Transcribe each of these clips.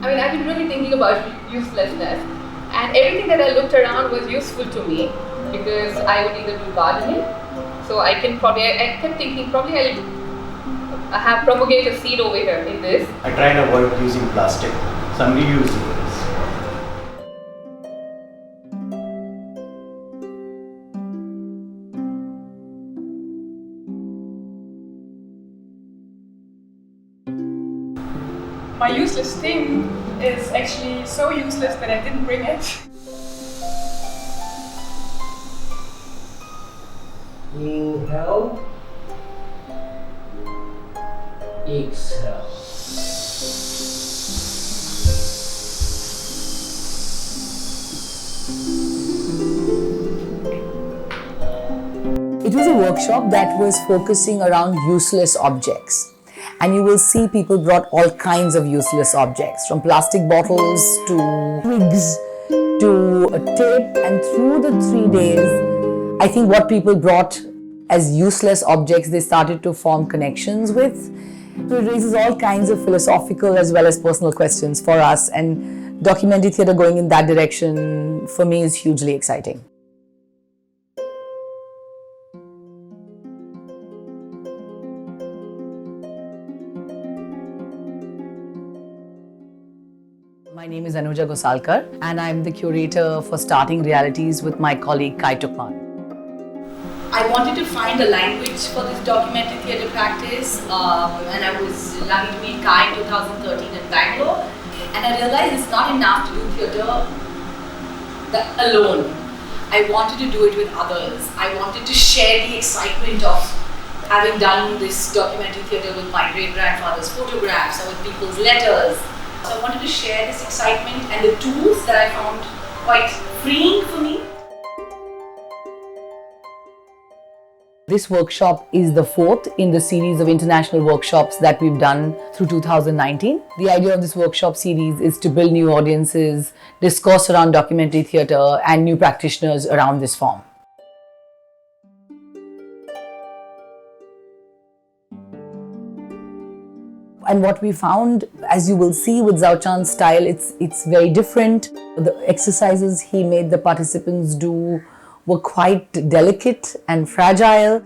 I mean, I've been really thinking about uselessness, and everything that I looked around was useful to me because I would either do gardening. So I kept thinking probably I'll have propagate a seed over here in this. I try and avoid using plastic, so I'm reusing this. My useless thing is actually so useless that I didn't bring it. Inhale, exhale. It was a workshop that was focusing around useless objects. And you will see people brought all kinds of useless objects, from plastic bottles to twigs to a tape. And through the 3 days, I think what people brought as useless objects, they started to form connections with. So it raises all kinds of philosophical as well as personal questions for us. And documentary theatre going in that direction, for me, is hugely exciting. My name is Anuja Ghosalkar, and I'm the curator for Starting Realities with my colleague Tuchmann. I wanted to find a language for this documentary theatre practice, and I was lucky to meet Kai in 2013 in Bangalore. And I realized it's not enough to do theatre alone. I wanted to do it with others. I wanted to share the excitement of having done this documentary theatre with my great-grandfather's photographs or with people's letters. So I wanted to share this excitement and the tools that I found quite freeing for me. This workshop is the fourth in the series of international workshops that we've done through 2019. The idea of this workshop series is to build new audiences, discourse around documentary theatre, and new practitioners around this form. And what we found, as you will see with Zhao Chuan's style, it's very different. The exercises he made the participants do were quite delicate and fragile.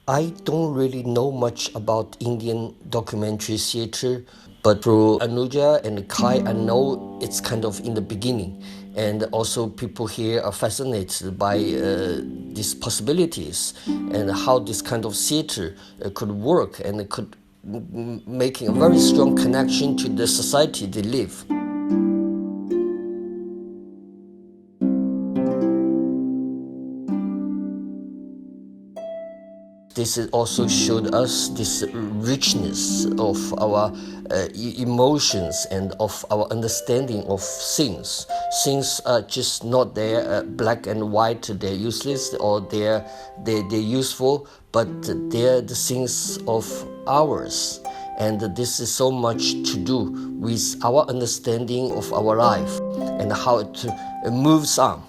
I don't really know much about Indian documentary theatre, but through Anuja and Kai, I know it's kind of in the beginning. And also people here are fascinated by these possibilities and how this kind of theatre could work, and it could making a very strong connection to the society they live. This also showed us this richness of our emotions and of our understanding of things. Things are just not there, black and white, they're useless or they're useful, but they're the things of ours. And this is so much to do with our understanding of our life and how it moves on.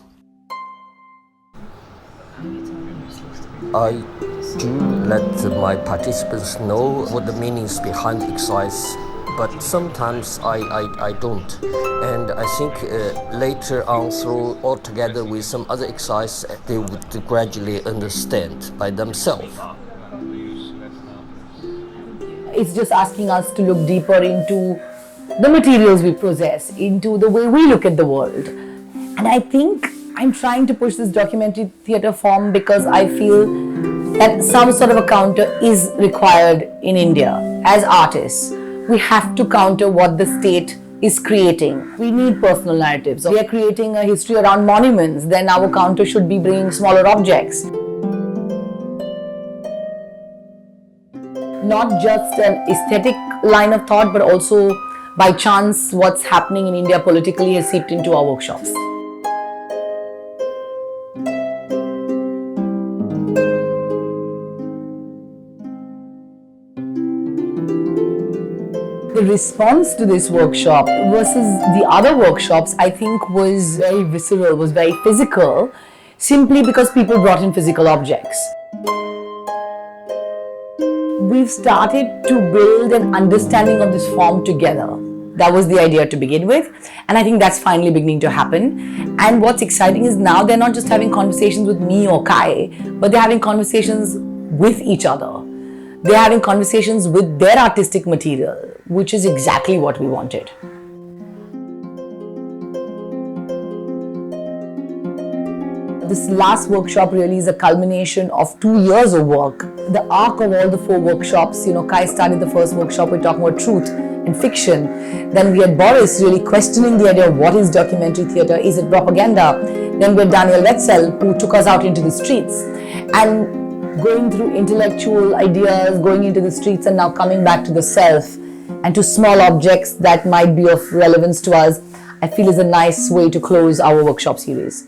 I do let my participants know what the meanings behind the exercise, but sometimes I don't. And I think later on, through all together with some other exercise, they would gradually understand by themselves. It's just asking us to look deeper into the materials we possess, into the way we look at the world. And I think I'm trying to push this documentary theatre form because I feel that some sort of a counter is required in India. As artists, we have to counter what the state is creating. We need personal narratives. If we are creating a history around monuments, then our counter should be bringing smaller objects. Not just an aesthetic line of thought, but also by chance what's happening in India politically has seeped into our workshops. The response to this workshop versus the other workshops, I think, was very visceral, was very physical, simply because people brought in physical objects. we've started to build an understanding of this form together. That was the idea to begin with, and I think that's finally beginning to happen. And what's exciting is now they're not just having conversations with me or Kai, but they're having conversations with each other. They're having conversations with their artistic material, which is exactly what we wanted. This last workshop really is a culmination of 2 years of work. The arc of all the 4 workshops, Kai started the first workshop with talking about truth and fiction. Then we had Boris really questioning the idea of what is documentary theatre, is it propaganda? Then we had Daniel Wetzel, who took us out into the streets and going through intellectual ideas, going into the streets and now coming back to the self and to small objects that might be of relevance to us, I feel is a nice way to close our workshop series.